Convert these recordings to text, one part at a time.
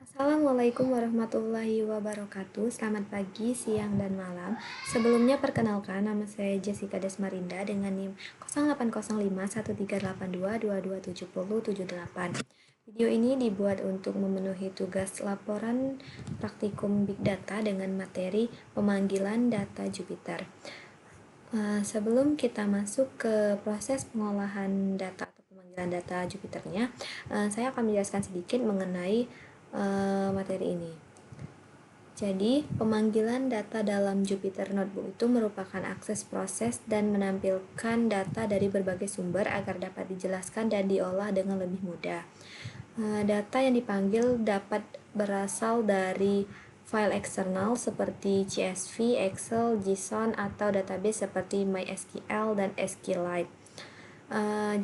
Assalamualaikum warahmatullahi wabarakatuh. Selamat pagi, siang, dan malam. Sebelumnya perkenalkan, nama saya Jessica Desmarinda dengan NIM 08051382227078. Video ini dibuat untuk memenuhi tugas laporan praktikum Big Data dengan materi pemanggilan data Jupyter. Sebelum kita masuk ke proses pengolahan data atau pemanggilan data Jupyternya, saya akan menjelaskan sedikit mengenai materi ini. Jadi, pemanggilan data dalam Jupyter Notebook itu merupakan akses proses dan menampilkan data dari berbagai sumber agar dapat dijelaskan dan diolah dengan lebih mudah. Data yang dipanggil dapat berasal dari file eksternal seperti CSV, Excel, JSON, atau database seperti MySQL dan SQLite.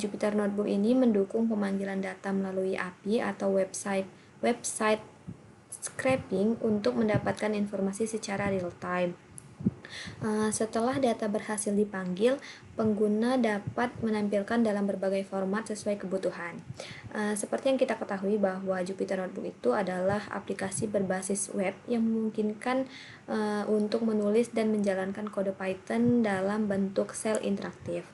Jupyter Notebook ini mendukung pemanggilan data melalui API atau website scraping untuk mendapatkan informasi secara real time. Setelah data berhasil dipanggil, pengguna dapat menampilkan dalam berbagai format sesuai kebutuhan. Seperti yang kita ketahui bahwa Jupyter Notebook itu adalah aplikasi berbasis web yang memungkinkan untuk menulis dan menjalankan kode Python dalam bentuk sel interaktif.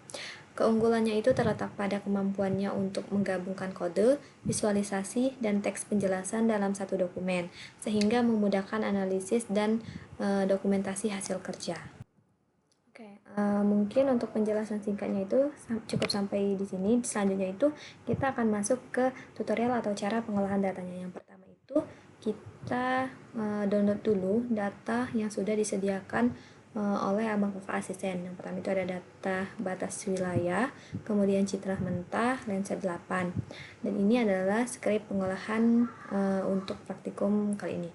Keunggulannya itu terletak pada kemampuannya untuk menggabungkan kode, visualisasi, dan teks penjelasan dalam satu dokumen, sehingga memudahkan analisis dan dokumentasi hasil kerja. Oke, mungkin untuk penjelasan singkatnya itu cukup sampai di sini. Selanjutnya itu kita akan masuk ke tutorial atau cara pengolahan datanya. Yang pertama itu kita download dulu data yang sudah disediakan oleh Abang Kakak Asisten. Yang pertama itu ada data batas wilayah, kemudian citra mentah, Landsat 8. Dan ini adalah skrip pengolahan untuk praktikum kali ini.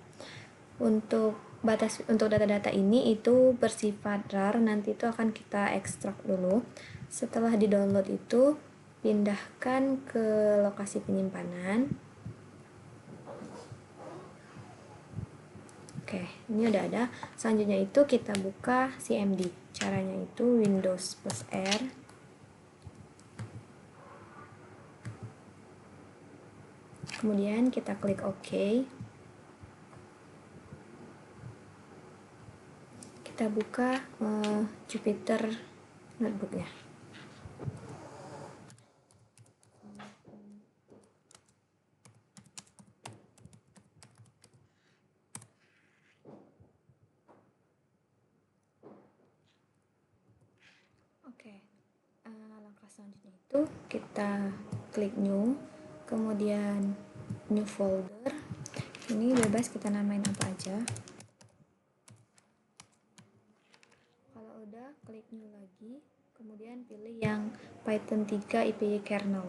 Untuk data-data ini itu bersifat rar, nanti itu akan kita ekstrak dulu. Setelah di-download itu pindahkan ke lokasi penyimpanan. Oke, ini udah ada. Selanjutnya itu kita buka CMD. Caranya itu Windows plus R. Kemudian kita klik OK. Kita buka Jupyter Notebook-nya. Oke, langkah selanjutnya itu kita klik New, kemudian New Folder. Ini bebas kita namain apa aja. Kalau udah, klik New lagi, kemudian pilih yang Python 3 IPY kernel.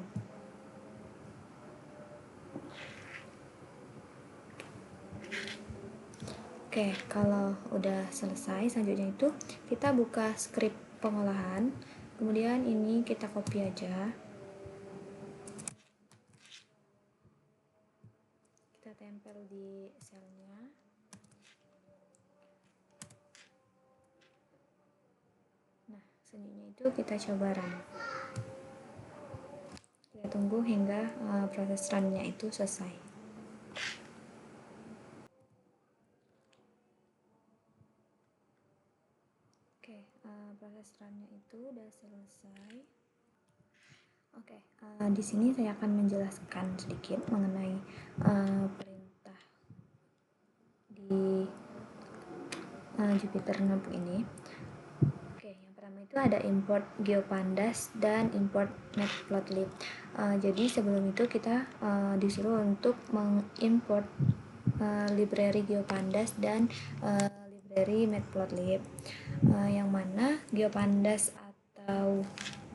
Oke, kalau udah selesai, selanjutnya itu kita buka skrip pengolahan. Kemudian ini kita copy aja. Kita tempel di selnya. Nah, selanjutnya itu kita coba run. Kita tunggu hingga proses run-nya itu selesai. Oke, proses run-nya itu udah selesai. Oke, di sini saya akan menjelaskan sedikit mengenai perintah di Jupyter Notebook ini. Oke, yang pertama itu ada import GeoPandas dan import Matplotlib. Jadi sebelum itu kita disuruh untuk mengimport library GeoPandas dan library Matplotlib, yang mana GeoPandas atau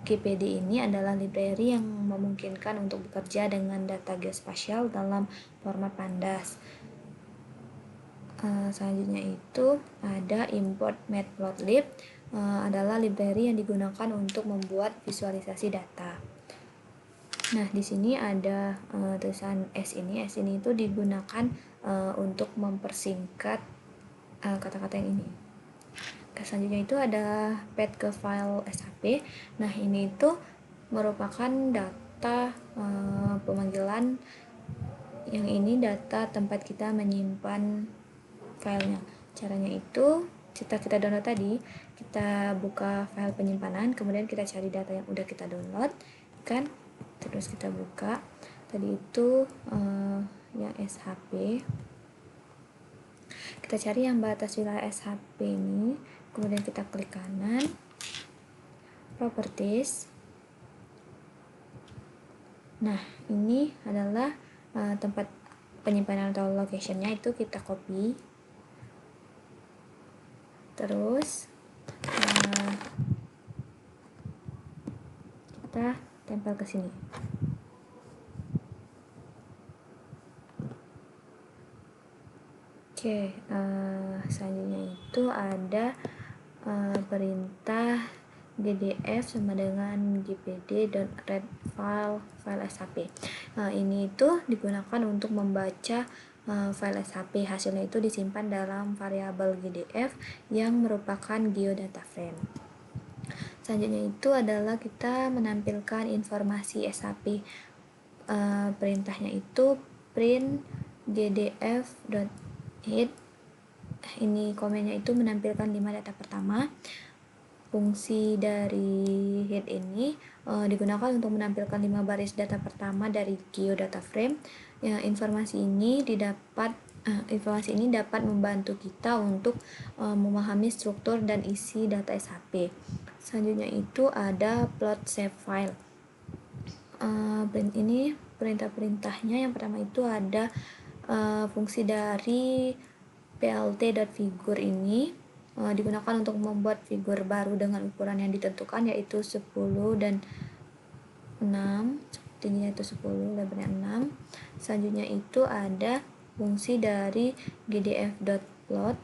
GPD ini adalah library yang memungkinkan untuk bekerja dengan data geospasial dalam format pandas. Selanjutnya itu ada import Matplotlib, adalah library yang digunakan untuk membuat visualisasi data. Nah, di sini ada tulisan S ini itu digunakan untuk mempersingkat kata-kata yang ini. Selanjutnya itu ada path ke file SHP. Nah, ini itu merupakan data pemanggilan Yang ini data tempat kita menyimpan filenya. Caranya itu setelah kita download tadi, kita buka file penyimpanan, kemudian kita cari data yang udah kita download kan, terus kita buka tadi itu yang SHP, kita cari yang batas wilayah SHP ini, kemudian kita klik kanan, properties. Nah, ini adalah tempat penyimpanan atau locationnya, itu kita copy, terus kita tempel ke sini. Oke, selanjutnya itu ada perintah gdf sama dengan gpd.read file shp. Ini itu digunakan untuk membaca file shp. Hasilnya itu disimpan dalam variabel gdf yang merupakan geodata frame. Selanjutnya itu adalah kita menampilkan informasi shp. Perintahnya itu print gdf.head. Ini komennya itu menampilkan 5 data pertama. Fungsi dari head ini digunakan untuk menampilkan 5 baris data pertama dari geodata frame. Informasi ini dapat membantu kita untuk memahami struktur dan isi data SHP. Selanjutnya itu ada plot save file. Ini perintah-perintahnya yang pertama itu ada fungsi dari plt.figure ini digunakan untuk membuat figur baru dengan ukuran yang ditentukan, yaitu 10 dan 6, tingginya itu 10, lebarnya 6. Selanjutnya itu ada fungsi dari gdf.plot,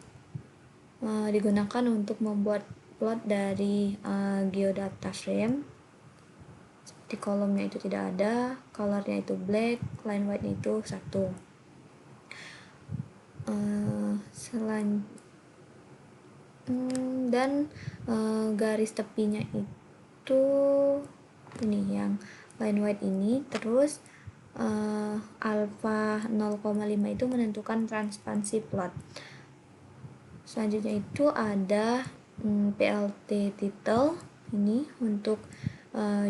digunakan untuk membuat plot dari geodata frame. Seperti kolomnya itu tidak ada, colornya itu black, line white itu 1. Dan garis tepinya itu ini yang line white ini. Terus alpha 0,5 itu menentukan transparansi plot. Selanjutnya itu ada plt title, ini untuk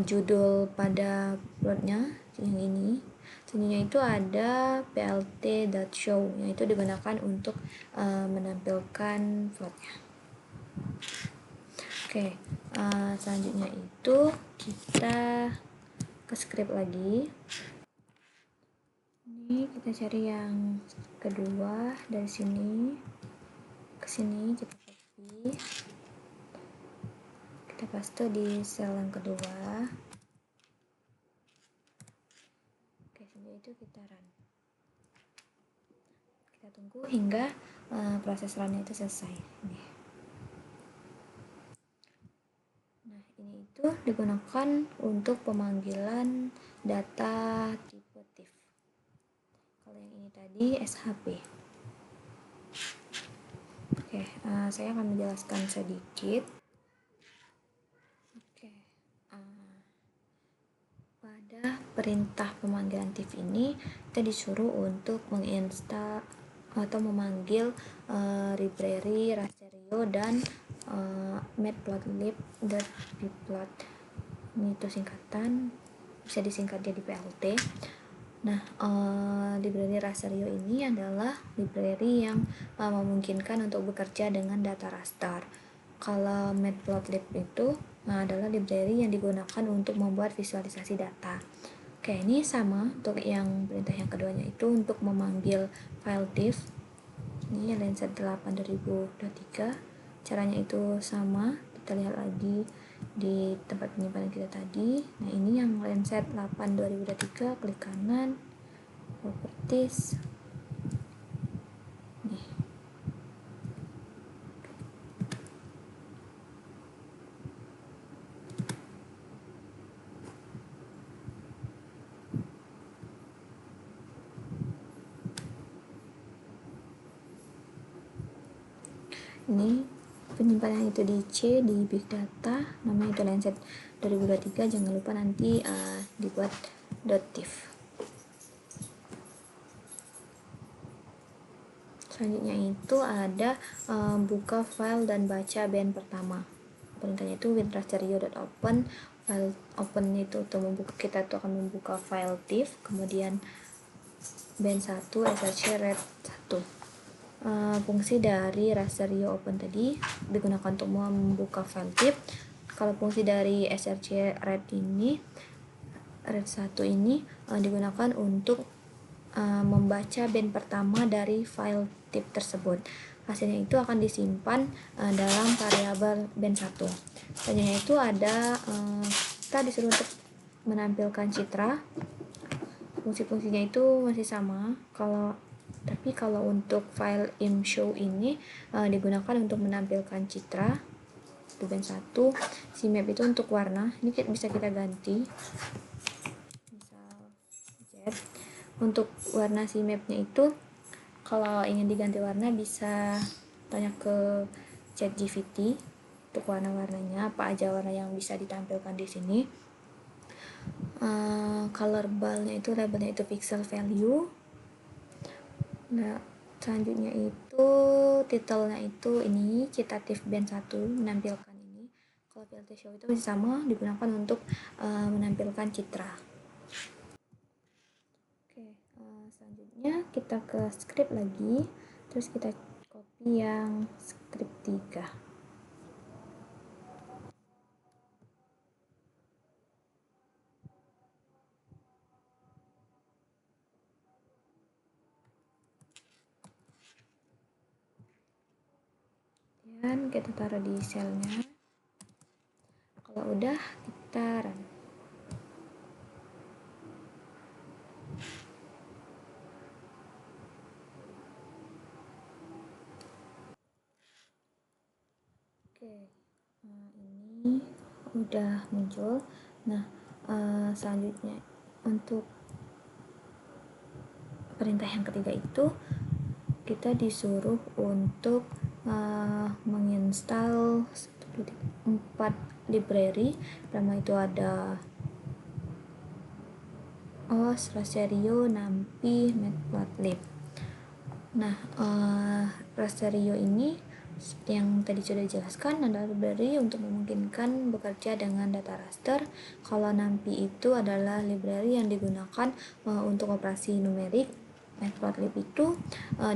judul pada plotnya yang ini. Selanjutnya itu ada plt.show, yaitu digunakan untuk menampilkan plotnya. Oke, selanjutnya itu kita ke script lagi. Ini kita cari yang kedua, dari sini ke sini kita copy, kita paste di sel yang kedua. Oke, selanjutnya itu kita run. Kita tunggu hingga proses runnya itu selesai. Ini itu digunakan untuk pemanggilan data tipe TIFF. Kalau yang ini tadi SHP. Oke, saya akan menjelaskan sedikit. Oke, pada perintah pemanggilan TIFF ini kita disuruh untuk menginstal atau memanggil library rasterio dan matplotlib.bplot. Ini itu singkatan, bisa disingkat jadi PLT. Nah, library rasterio ini adalah library yang memungkinkan untuk bekerja dengan data raster. Kalau matplotlib itu adalah library yang digunakan untuk membuat visualisasi data. Oke, ini sama untuk yang perintah yang keduanya itu untuk memanggil file diff. Ini Landsat 8 2023. Caranya itu sama, kita lihat lagi di tempat penyimpanan kita tadi. Nah, ini yang Landsat 8 2023, klik kanan, properties. Nih. Ini penyimpanan itu di C, di Big Data, namanya itu Landsat 2023. Jangan lupa nanti dibuat .tif. Selanjutnya itu ada buka file dan baca band pertama. Perintahnya itu winrasterio.open. File open itu untuk membuka, kita tuh akan membuka file div, kemudian band 1 src red 1. Fungsi dari rasterio open tadi digunakan untuk membuka file div. Kalau fungsi dari src red 1 ini digunakan untuk membaca band pertama dari file tip tersebut. Hasilnya itu akan disimpan dalam variabel band 1. Selanjutnya itu ada kita disuruh untuk menampilkan citra. Fungsi-fungsinya itu masih sama. Tapi kalau untuk file imshow ini digunakan untuk menampilkan citra. Itu band 1. CMap itu untuk warna. Ini bisa kita ganti. Misal Z. Untuk warna CMap-nya itu kalau ingin diganti warna bisa tanya ke ChatGPT untuk warna-warnanya, apa aja warna yang bisa ditampilkan di sini. Color bar-nya itu labelnya itu pixel value. Nah, selanjutnya itu title-nya itu ini citatif band 1 menampilkan ini. Kalau filter show itu masih sama, digunakan untuk menampilkan citra. Selanjutnya kita ke script lagi, terus kita copy yang script 3. Dan kita taruh di selnya. Kalau udah, kita run. Ini udah muncul. Nah, selanjutnya untuk perintah yang ketiga itu kita disuruh untuk menginstal 4 library. Pertama itu ada OS, Rasterio, NumPy, Matplotlib. Nah, Rasterio ini seperti yang tadi sudah dijelaskan adalah library untuk memungkinkan bekerja dengan data raster. Kalau NumPy itu adalah library yang digunakan untuk operasi numerik. Matplotlib itu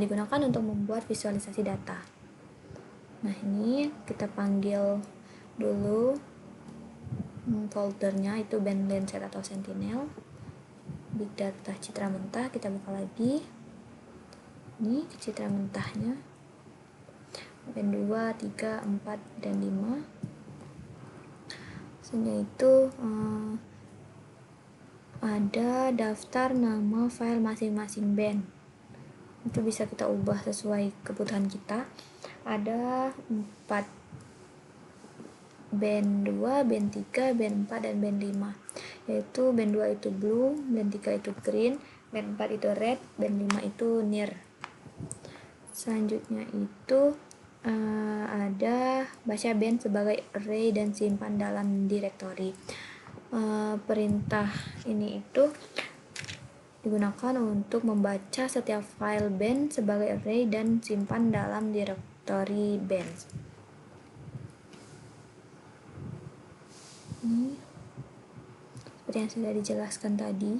digunakan untuk membuat visualisasi data. Nah, ini kita panggil dulu foldernya itu band Landsat atau Sentinel. Big data citra mentah kita buka lagi. Ini citra mentahnya. Band 2, 3, 4, dan 5. Selanjutnya itu ada daftar nama file masing-masing band. Itu bisa kita ubah sesuai kebutuhan kita. Ada 4 band 2, band 3, band 4, dan band 5. Yaitu band 2 itu blue, band 3 itu green, band 4 itu red, band 5 itu near. Selanjutnya itu ada baca band sebagai array dan simpan dalam direktori. Perintah ini itu digunakan untuk membaca setiap file band sebagai array dan simpan dalam direktori band. Ini seperti yang sudah dijelaskan tadi.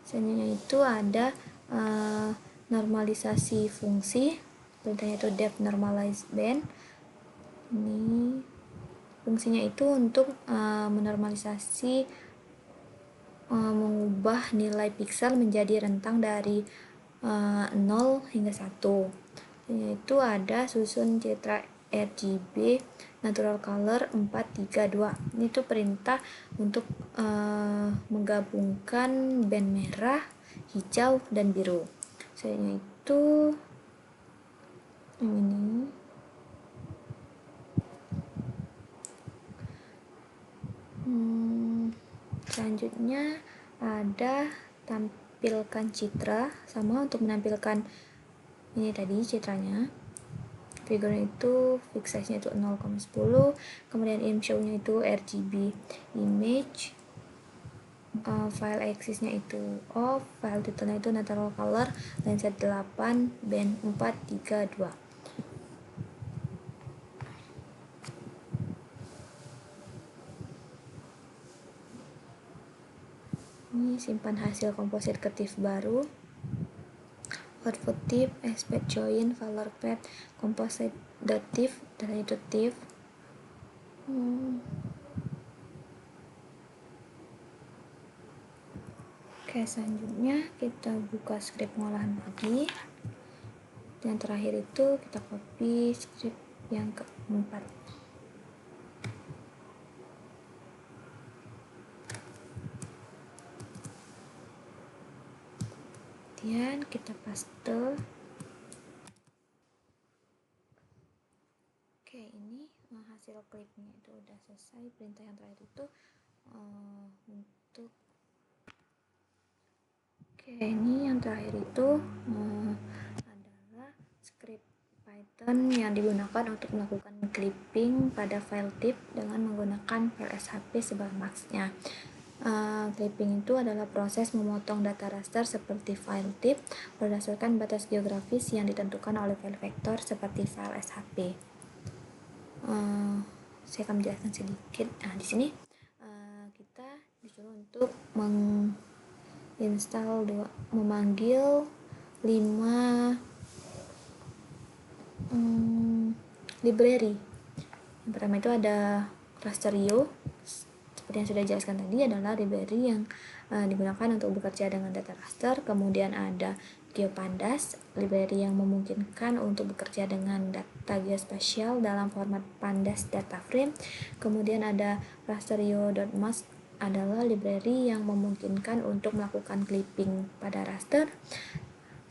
Selanjutnya itu ada normalisasi fungsi. Perintahnya itu def normalize band. Ini fungsinya itu untuk menormalisasi, mengubah nilai pixel menjadi rentang dari 0 hingga 1. Yaitu ada susun citra RGB natural color 432. Ini tuh perintah untuk menggabungkan band merah, hijau, dan biru. Selanjutnya itu yang ini. Selanjutnya ada tampilkan citra, sama untuk menampilkan ini tadi citranya. Figure itu fix size-nya itu 0,10, kemudian imshow-nya itu RGB image file axisnya itu off, file titelnya itu natural color, line set 8, band 432. Ini simpan hasil composite ketif baru, output tip, expect join, valor path, composite .tif, dan itu tif. Oke, selanjutnya kita buka script pengolahan lagi. Yang terakhir itu kita copy script yang keempat. Kemudian kita paste. Oke, ini hasil klipnya itu udah selesai. Perintah yang terakhir itu untuk ini yang terakhir itu adalah script Python yang digunakan untuk melakukan clipping pada file tip dengan menggunakan file SHP sebagai maksnya. Clipping itu adalah proses memotong data raster seperti file tip berdasarkan batas geografis yang ditentukan oleh file vektor seperti file SHP. Saya akan menjelaskan sedikit. Nah, di sini kita disuruh untuk memanggil 5 library. Yang pertama itu ada Rasterio, seperti yang sudah dijelaskan tadi, adalah library yang digunakan untuk bekerja dengan data raster. Kemudian ada GeoPandas, library yang memungkinkan untuk bekerja dengan data geospasial dalam format pandas data frame. Kemudian ada Rasterio.mas, adalah library yang memungkinkan untuk melakukan clipping pada raster.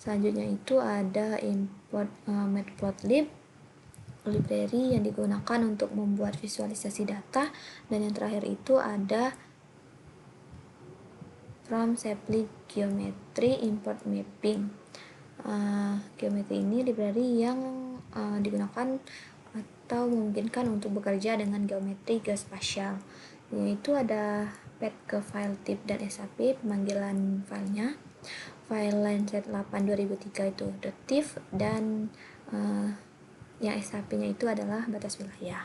Selanjutnya itu ada import matplotlib, library yang digunakan untuk membuat visualisasi data. Dan yang terakhir itu ada from Shapley Geometry import mapping. Geometry ini library yang digunakan atau memungkinkan untuk bekerja dengan geometri geospasial, yaitu ada path ke file tip dan SHP, pemanggilan filenya, file line set 8 2003 itu .tif, dan yang SHP-nya itu adalah batas wilayah.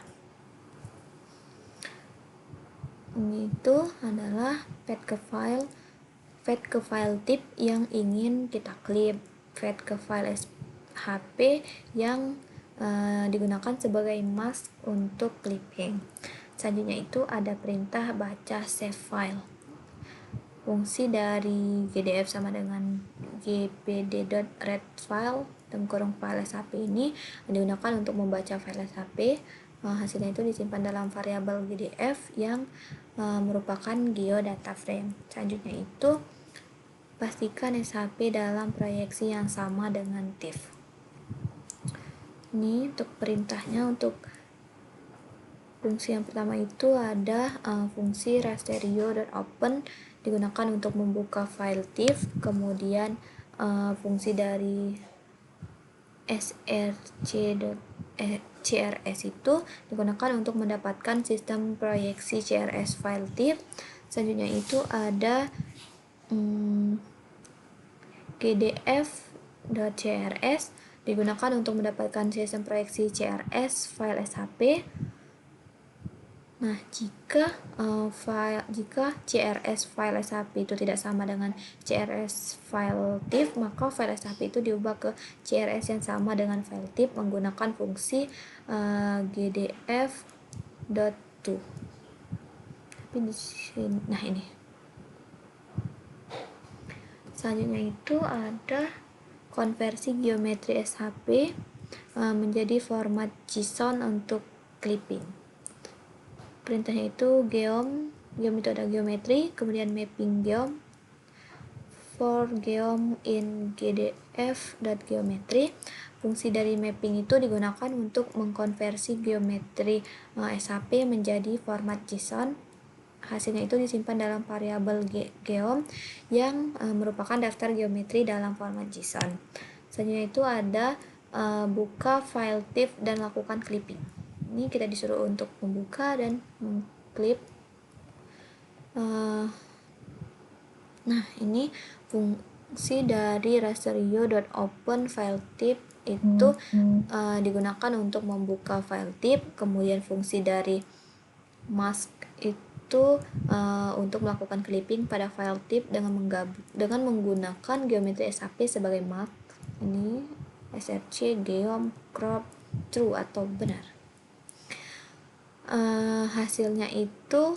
Ini itu adalah path ke file tip yang ingin kita clip, path ke file SHP yang digunakan sebagai mask untuk clipping. Selanjutnya itu ada perintah baca save file. Fungsi dari GDF sama dengan gpd.read file dan kurung file SHP ini digunakan untuk membaca file SHP. Hasilnya itu disimpan dalam variabel GDF yang merupakan geodata frame. Selanjutnya itu pastikan SHP dalam proyeksi yang sama dengan TIFF. Ini untuk perintahnya. Untuk fungsi yang pertama itu ada fungsi rasterio.open, digunakan untuk membuka file TIFF. Kemudian fungsi dari CRS itu digunakan untuk mendapatkan sistem proyeksi CRS file TIFF. Selanjutnya itu ada gdf.crs, digunakan untuk mendapatkan sistem proyeksi CRS file SHP. Nah, jika CRS file SHP itu tidak sama dengan CRS file TIFF, maka file SHP itu diubah ke CRS yang sama dengan file TIFF menggunakan fungsi gdf.to. Tapi di sini, nah ini. Selanjutnya itu ada konversi geometri SHP menjadi format JSON untuk clipping. Perintahnya itu geom itu ada geometri, kemudian mapping geom, for geom in gdf.geometry. Fungsi dari mapping itu digunakan untuk mengkonversi geometri SHP menjadi format JSON. Hasilnya itu disimpan dalam variabel geom yang merupakan daftar geometri dalam format JSON. Selanjutnya itu ada buka file TIFF dan lakukan clipping. Ini kita disuruh untuk membuka dan mengklip Nah, ini fungsi dari rastrerio.open_filetip itu digunakan untuk membuka file tip. Kemudian fungsi dari mask itu untuk melakukan clipping pada file tip dengan menggunakan geometri SAP sebagai mark. Ini src, geom, crop, true atau benar. Hasilnya itu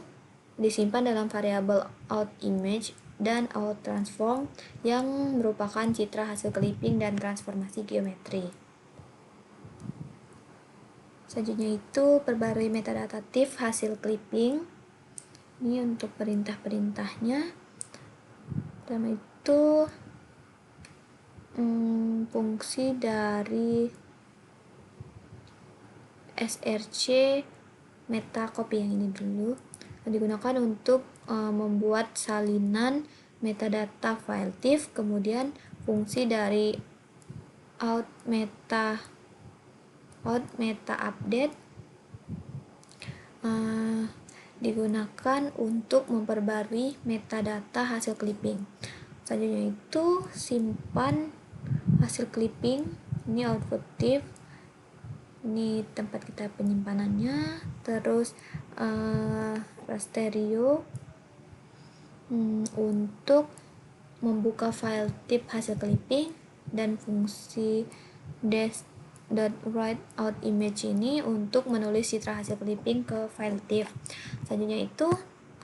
disimpan dalam variabel outImage dan outTransform yang merupakan citra hasil clipping dan transformasi geometri. Selanjutnya itu perbarui metadata TIFF hasil clipping. Ini untuk perintah-perintahnya. Pertama itu fungsi dari src meta copy, yang ini dulu, digunakan untuk membuat salinan metadata file TIFF. Kemudian fungsi dari out meta update digunakan untuk memperbarui metadata hasil clipping. Selanjutnya itu simpan hasil clipping. Ini output TIFF, ini tempat kita penyimpanannya. Terus rasterio untuk membuka file tip hasil clipping, dan fungsi dash.writeOutImage ini untuk menulis citra hasil clipping ke file tip. Selanjutnya itu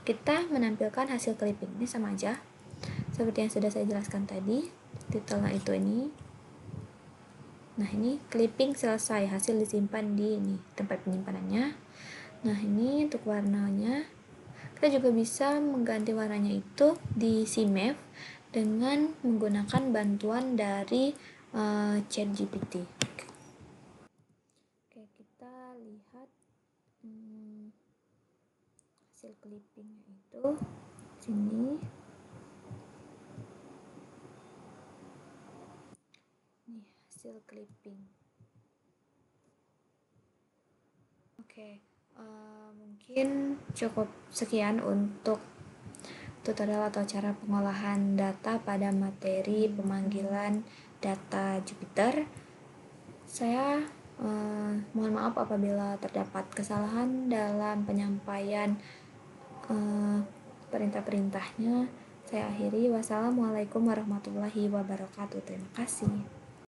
kita menampilkan hasil clipping. Ini sama aja seperti yang sudah saya jelaskan tadi. Titelnya itu ini. Nah, ini clipping selesai, hasil disimpan di ini tempat penyimpanannya. Nah, ini untuk warnanya. Kita juga bisa mengganti warnanya itu di CMake dengan menggunakan bantuan dari ChatGPT. Oke, kita lihat hasil clippingnya itu sini. Nih, hasil clipping. Oke, mungkin cukup sekian untuk tutorial atau cara pengolahan data pada materi pemanggilan data Jupyter. Saya mohon maaf apabila terdapat kesalahan dalam penyampaian perintah-perintahnya. Saya akhiri. Wassalamualaikum warahmatullahi wabarakatuh. Terima kasih.